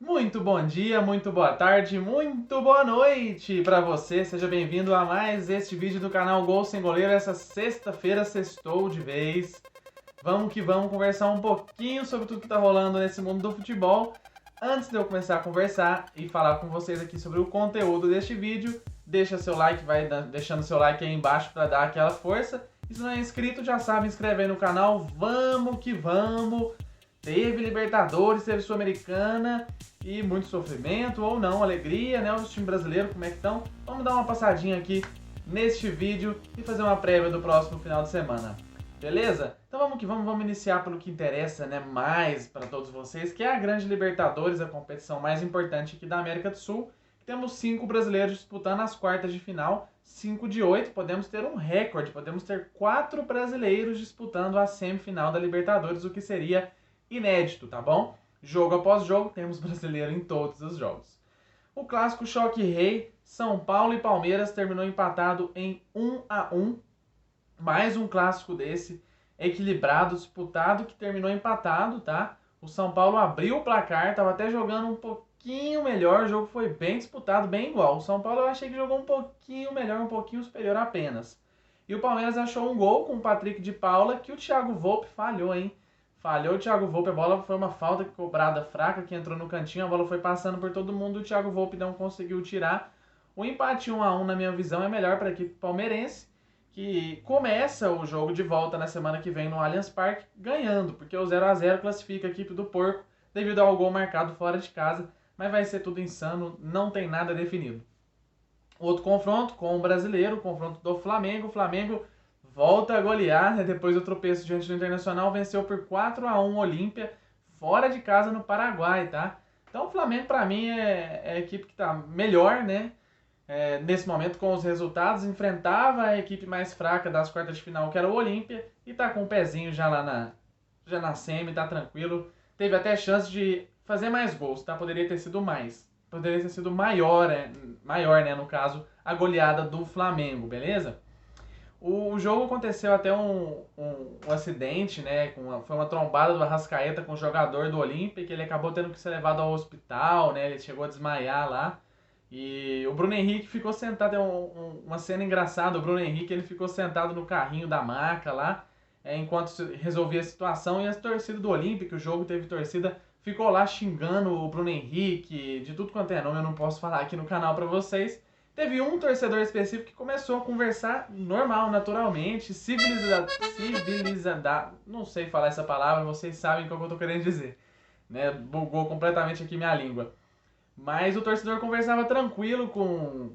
Muito bom dia, muito boa tarde, muito boa noite para você. Seja bem-vindo a mais este vídeo do canal Gol Sem Goleiro. Essa sexta-feira sextou de vez. Vamos que vamos conversar um pouquinho sobre tudo que tá rolando nesse mundo do futebol. Antes de eu começar a conversar e falar com vocês aqui sobre o conteúdo deste vídeo, deixa seu like, deixando seu like aí embaixo para dar aquela força. E se não é inscrito, já sabe, inscreve aí no canal. Vamos que vamos! Teve Libertadores, teve Sul-Americana e muito sofrimento ou não, alegria, né? Os times brasileiros, como é que estão? Vamos dar uma passadinha aqui neste vídeo e fazer uma prévia do próximo final de semana. Beleza? Então vamos que vamos iniciar pelo que interessa, né, mais para todos vocês, que é a Grande Libertadores, a competição mais importante aqui da América do Sul. Temos 5 brasileiros disputando as quartas de final, 5 de 8, podemos ter um recorde, podemos ter 4 brasileiros disputando a semifinal da Libertadores, o que seria inédito, tá bom? Jogo após jogo, temos brasileiro em todos os jogos. O clássico choque rei, São Paulo e Palmeiras, terminou empatado em 1-1. Mais um clássico desse, equilibrado, disputado, que terminou empatado, tá? O São Paulo abriu o placar, tava até jogando um pouquinho melhor, o jogo foi bem disputado, bem igual. O São Paulo eu achei que jogou um pouquinho melhor, um pouquinho superior apenas. E o Palmeiras achou um gol com o Patrick de Paula, que o Thiago Volpe falhou, hein? Falhou o Thiago Volpe, a bola foi uma falta cobrada fraca que entrou no cantinho, a bola foi passando por todo mundo e o Thiago Volpe não conseguiu tirar. O empate 1-1, na minha visão, é melhor para a equipe palmeirense, que começa o jogo de volta na semana que vem no Allianz Parque ganhando, porque o 0-0 classifica a equipe do Porco devido ao gol marcado fora de casa, mas vai ser tudo insano, não tem nada definido. Outro confronto com o brasileiro, o confronto do Flamengo. O Flamengo volta a golear, né? Depois do tropeço diante do Internacional, venceu por 4-1 o Olímpia, fora de casa no Paraguai, tá? Então o Flamengo, para mim, é a equipe que tá melhor, né? Nesse momento, com os resultados, enfrentava a equipe mais fraca das quartas de final, que era o Olímpia, e tá com o pezinho já lá na semi, tá tranquilo. Teve até chance de fazer mais gols, tá? Poderia ter sido mais. Poderia ter sido maior, né, no caso, a goleada do Flamengo, beleza? O jogo aconteceu até um acidente, né? Foi uma trombada do Arrascaeta com o jogador do Olímpia, que ele acabou tendo que ser levado ao hospital, né? Ele chegou a desmaiar lá. E o Bruno Henrique ficou sentado, uma cena engraçada, o Bruno Henrique ele ficou sentado no carrinho da maca lá, enquanto resolvia a situação, e a torcida do Olímpia, que o jogo teve torcida, ficou lá xingando o Bruno Henrique, de tudo quanto é nome, eu não posso falar aqui no canal pra vocês. Teve um torcedor específico que começou a conversar normal, naturalmente, civilizada, não sei falar essa palavra, vocês sabem o que eu tô querendo dizer, né? Bugou completamente aqui minha língua. Mas o torcedor conversava tranquilo com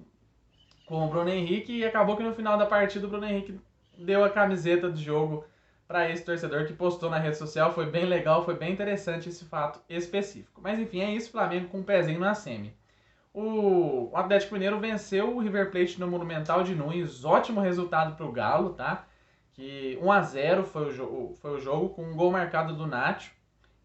o Bruno Henrique e acabou que no final da partida o Bruno Henrique deu a camiseta de jogo para esse torcedor que postou na rede social. Foi bem legal, foi bem interessante esse fato específico. Mas enfim, é isso, Flamengo com um pezinho na semi. O Atlético Mineiro venceu o River Plate no Monumental de Nunes, ótimo resultado para o Galo, tá? Que 1-0 foi o jogo com um gol marcado do Nacho.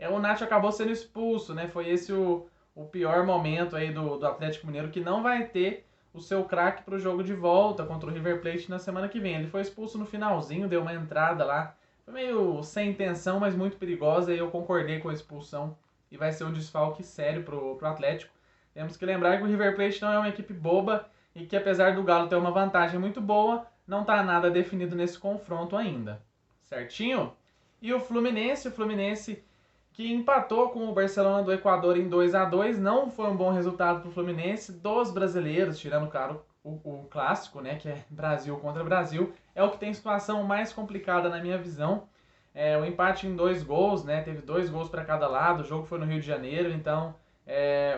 O Nacho acabou sendo expulso, né? Foi esse o pior momento aí do Atlético Mineiro, que não vai ter o seu craque para o jogo de volta contra o River Plate na semana que vem. Ele foi expulso no finalzinho, deu uma entrada lá, foi meio sem intenção, mas muito perigosa, e eu concordei com a expulsão, e vai ser um desfalque sério pro Atlético. Temos que lembrar que o River Plate não é uma equipe boba, e que apesar do Galo ter uma vantagem muito boa, não está nada definido nesse confronto ainda. Certinho? E o Fluminense que empatou com o Barcelona do Equador em 2-2, não foi um bom resultado para o Fluminense, dos brasileiros, tirando, claro, o clássico, né, que é Brasil contra Brasil, é o que tem situação mais complicada na minha visão. O empate em 2 gols, né, teve 2 gols para cada lado, o jogo foi no Rio de Janeiro, então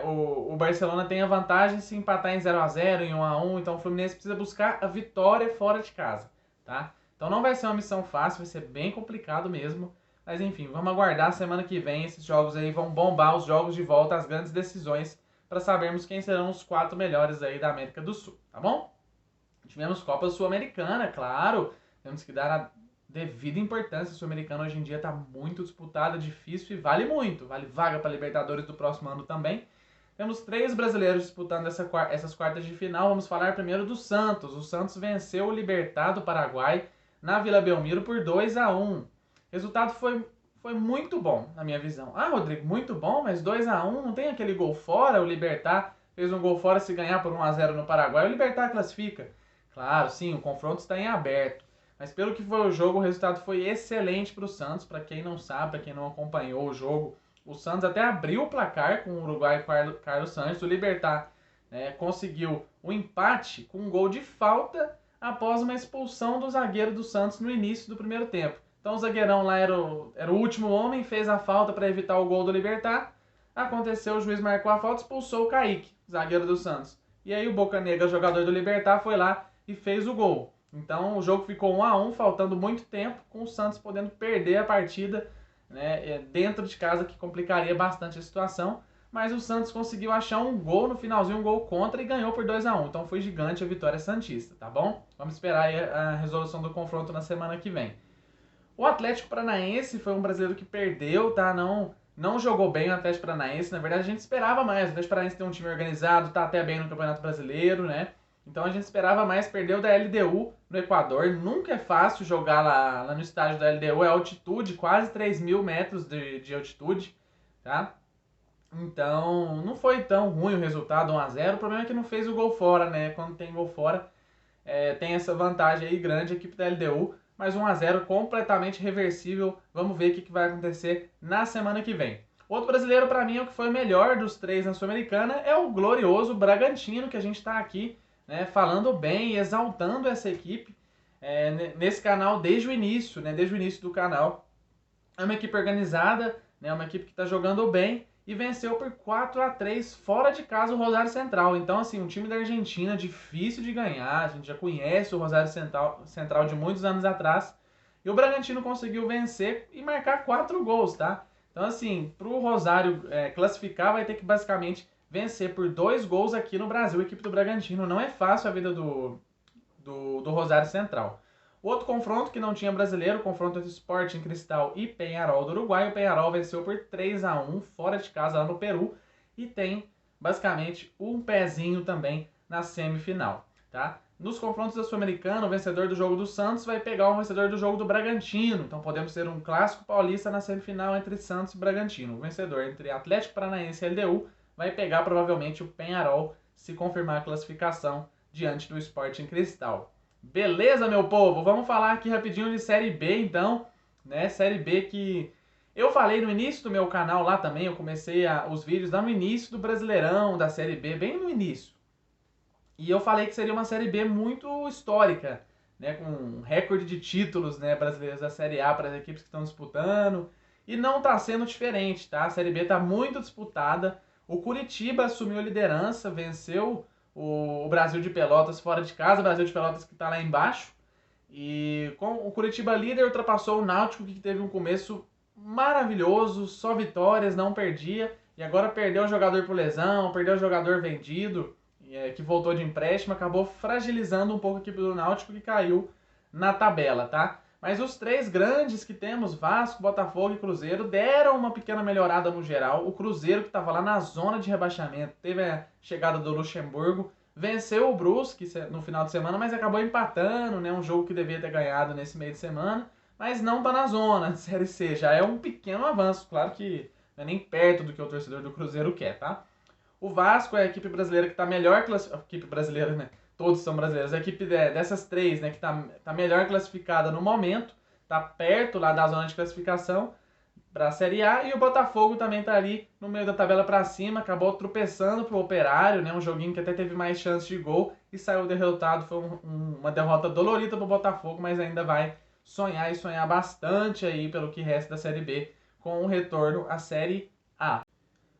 o Barcelona tem a vantagem se empatar em 0-0, em 1-1, então o Fluminense precisa buscar a vitória fora de casa, tá? Então não vai ser uma missão fácil, vai ser bem complicado mesmo. Mas enfim, vamos aguardar semana que vem. Esses jogos aí vão bombar os jogos de volta, as grandes decisões, para sabermos quem serão os 4 melhores aí da América do Sul, tá bom? Tivemos Copa Sul-Americana, claro. Temos que dar a devida importância. A Sul-Americana hoje em dia está muito disputada, difícil e vale muito. Vale vaga para Libertadores do próximo ano também. Temos 3 brasileiros disputando essas quartas de final. Vamos falar primeiro do Santos. O Santos venceu o Libertad do Paraguai na Vila Belmiro por 2-1. O resultado foi muito bom, na minha visão. Ah, Rodrigo, muito bom, mas 2-1, não tem aquele gol fora, o Libertad fez um gol fora, se ganhar por 1-0 no Paraguai, o Libertad classifica. Claro, sim, o confronto está em aberto. Mas pelo que foi o jogo, o resultado foi excelente para o Santos. Para quem não sabe, para quem não acompanhou o jogo, o Santos até abriu o placar com o uruguaio Carlos Santos. O Libertad conseguiu o empate com um gol de falta após uma expulsão do zagueiro do Santos no início do primeiro tempo. Então o zagueirão lá era o último homem, fez a falta para evitar o gol do Libertad. Aconteceu, o juiz marcou a falta, expulsou o Kaique, zagueiro do Santos. E aí o Bocanegra, jogador do Libertad, foi lá e fez o gol. Então o jogo ficou 1-1, faltando muito tempo, com o Santos podendo perder a partida, né, dentro de casa, que complicaria bastante a situação. Mas o Santos conseguiu achar um gol no finalzinho, um gol contra, e ganhou por 2-1. Então foi gigante a vitória santista, tá bom? Vamos esperar aí a resolução do confronto na semana que vem. O Atlético Paranaense foi um brasileiro que perdeu, tá? Não jogou bem o Atlético Paranaense. Na verdade, a gente esperava mais. O Atlético Paranaense tem um time organizado, tá até bem no Campeonato Brasileiro, né? Então a gente esperava mais, perdeu da LDU no Equador. Nunca é fácil jogar lá no estádio da LDU, é altitude, quase 3.000 metros de altitude, tá? Então não foi tão ruim o resultado, 1-0. O problema é que não fez o gol fora, né? Quando tem gol fora, tem essa vantagem aí grande a equipe da LDU. Mas 1-0 completamente reversível. Vamos ver o que vai acontecer na semana que vem. Outro brasileiro, para mim, é o que foi o melhor dos três na Sul-Americana, é o glorioso Bragantino, que a gente está aqui, né, falando bem e exaltando essa equipe nesse canal desde o início, né, desde o início do canal. É uma equipe organizada, né, uma equipe que está jogando bem e venceu por 4-3 fora de casa o Rosário Central. Então, assim, um time da Argentina difícil de ganhar, a gente já conhece o Rosário Central de muitos anos atrás, e o Bragantino conseguiu vencer e marcar 4 gols, tá? Então, assim, para o Rosário classificar, vai ter que basicamente vencer por 2 gols aqui no Brasil. A equipe do Bragantino, não é fácil a vida do Rosário Central. Outro confronto que não tinha brasileiro, o confronto entre Sporting Cristal e Peñarol do Uruguai. O Peñarol venceu por 3-1 fora de casa lá no Peru e tem basicamente um pezinho também na semifinal, tá? Nos confrontos da Sul-Americana, o vencedor do jogo do Santos vai pegar o vencedor do jogo do Bragantino. Então podemos ter um clássico paulista na semifinal entre Santos e Bragantino. O vencedor entre Atlético Paranaense e LDU vai pegar provavelmente o Peñarol, se confirmar a classificação diante do Sporting Cristal. Beleza, meu povo? Vamos falar aqui rapidinho de Série B, então, né? Série B que eu falei no início do meu canal lá também, eu comecei os vídeos lá no início do Brasileirão, da Série B, bem no início. E eu falei que seria uma Série B muito histórica, né? Com um recorde de títulos, né, brasileiros da Série A para as equipes que estão disputando. E não está sendo diferente, tá? A Série B está muito disputada. O Curitiba assumiu a liderança, venceu o Brasil de Pelotas fora de casa, o Brasil de Pelotas que está lá embaixo. E com o Curitiba líder ultrapassou o Náutico, que teve um começo maravilhoso, só vitórias, não perdia. E agora perdeu o jogador por lesão, perdeu o jogador vendido, que voltou de empréstimo, acabou fragilizando um pouco a equipe do Náutico, que caiu na tabela, tá? Mas os três grandes que temos, Vasco, Botafogo e Cruzeiro, deram uma pequena melhorada no geral. O Cruzeiro, que estava lá na zona de rebaixamento, teve a chegada do Luxemburgo, venceu o Brusque no final de semana, mas acabou empatando, né? Um jogo que devia ter ganhado nesse meio de semana, mas não está na zona de Série C. Já é um pequeno avanço, claro que não é nem perto do que o torcedor do Cruzeiro quer, tá? O Vasco é a equipe brasileira que está melhor classificada. Equipe brasileira, né? Todos são brasileiros. A equipe dessas três, né, que tá melhor classificada no momento, tá perto lá da zona de classificação para a Série A, e o Botafogo também tá ali no meio da tabela para cima, acabou tropeçando pro Operário, né, um joguinho que até teve mais chance de gol e saiu derrotado. Foi uma derrota dolorida pro Botafogo, mas ainda vai sonhar e sonhar bastante aí pelo que resta da Série B com o retorno à Série A.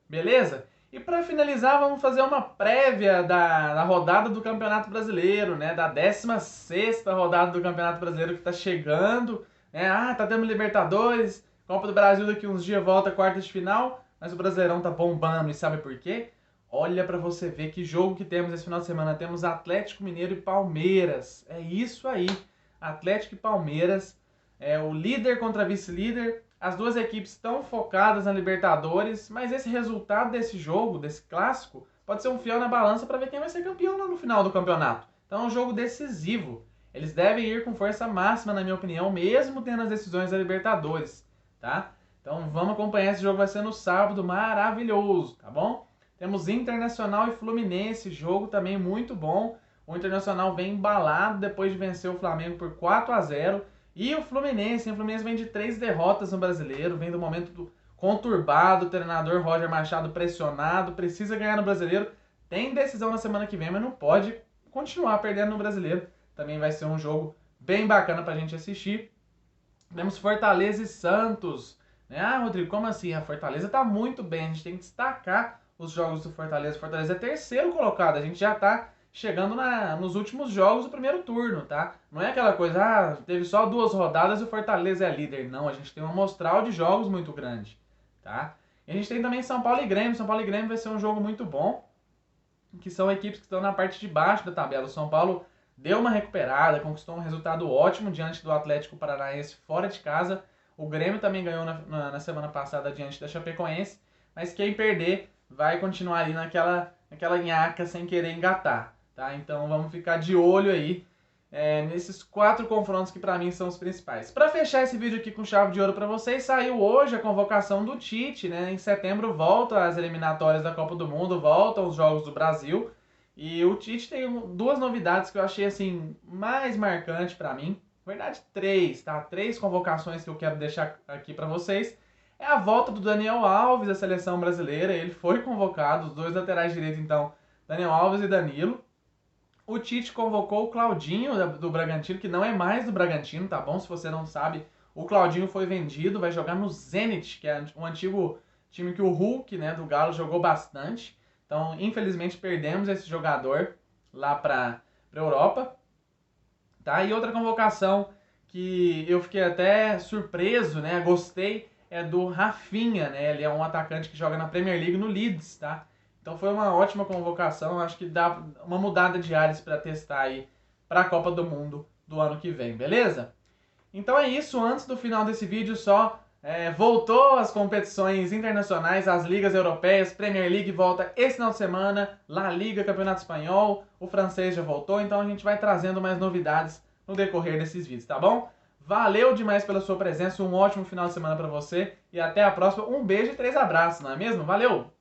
Beleza? E para finalizar, vamos fazer uma prévia da rodada do Campeonato Brasileiro, né? Da 16ª rodada do Campeonato Brasileiro que está chegando, né? Tá tendo Libertadores, Copa do Brasil daqui uns dias volta quartas de final, mas o Brasileirão tá bombando, e sabe por quê? Olha para você ver que jogo que temos esse final de semana. Temos Atlético Mineiro e Palmeiras. É isso aí, Atlético e Palmeiras, o líder contra vice-líder. As duas equipes estão focadas na Libertadores, mas esse resultado desse jogo, desse clássico, pode ser um fiel na balança para ver quem vai ser campeão no final do campeonato. Então é um jogo decisivo. Eles devem ir com força máxima, na minha opinião, mesmo tendo as decisões da Libertadores, tá? Então vamos acompanhar, esse jogo vai ser no sábado, maravilhoso, tá bom? Temos Internacional e Fluminense, jogo também muito bom. O Internacional vem embalado depois de vencer o Flamengo por 4-0. E o Fluminense vem de 3 derrotas no Brasileiro, vem do momento conturbado, o treinador Roger Machado pressionado, precisa ganhar no Brasileiro. Tem decisão na semana que vem, mas não pode continuar perdendo no Brasileiro. Também vai ser um jogo bem bacana pra gente assistir. Temos Fortaleza e Santos. Ah, Rodrigo, como assim? A Fortaleza tá muito bem, a gente tem que destacar os jogos do Fortaleza. O Fortaleza é terceiro colocado, a gente já tá chegando nos últimos jogos do primeiro turno, tá? Não é aquela coisa, teve só 2 rodadas e o Fortaleza é líder. Não, a gente tem um amostral de jogos muito grande, tá? E a gente tem também São Paulo e Grêmio. São Paulo e Grêmio vai ser um jogo muito bom, que são equipes que estão na parte de baixo da tabela. O São Paulo deu uma recuperada, conquistou um resultado ótimo diante do Atlético Paranaense fora de casa. O Grêmio também ganhou na semana passada diante da Chapecoense, mas quem perder vai continuar ali naquela nhaca sem querer engatar, tá? Então vamos ficar de olho aí nesses 4 confrontos que para mim são os principais. Para fechar esse vídeo aqui com chave de ouro para vocês, saiu hoje a convocação do Tite, né? Em setembro volta as eliminatórias da Copa do Mundo, voltam os Jogos do Brasil. E o Tite tem 2 novidades que eu achei assim mais marcante para mim. Na verdade, 3, tá? 3 convocações que eu quero deixar aqui para vocês. É a volta do Daniel Alves à seleção brasileira. Ele foi convocado, os 2 laterais direitos, então, Daniel Alves e Danilo. O Tite convocou o Claudinho do Bragantino, que não é mais do Bragantino, tá bom? Se você não sabe, o Claudinho foi vendido, vai jogar no Zenit, que é um antigo time que o Hulk, né, do Galo, jogou bastante. Então, infelizmente, perdemos esse jogador lá para a Europa. Tá? E outra convocação que eu fiquei até surpreso, né? Gostei, é do Rafinha, né? Ele é um atacante que joga na Premier League no Leeds, tá? Então foi uma ótima convocação, acho que dá uma mudada de ares para testar aí para a Copa do Mundo do ano que vem, beleza? Então é isso, antes do final desse vídeo só voltou as competições internacionais, as ligas europeias, Premier League volta esse final de semana, La Liga, Campeonato Espanhol, o francês já voltou, então a gente vai trazendo mais novidades no decorrer desses vídeos, tá bom? Valeu demais pela sua presença, um ótimo final de semana para você e até a próxima. Um beijo e 3 abraços, não é mesmo? Valeu!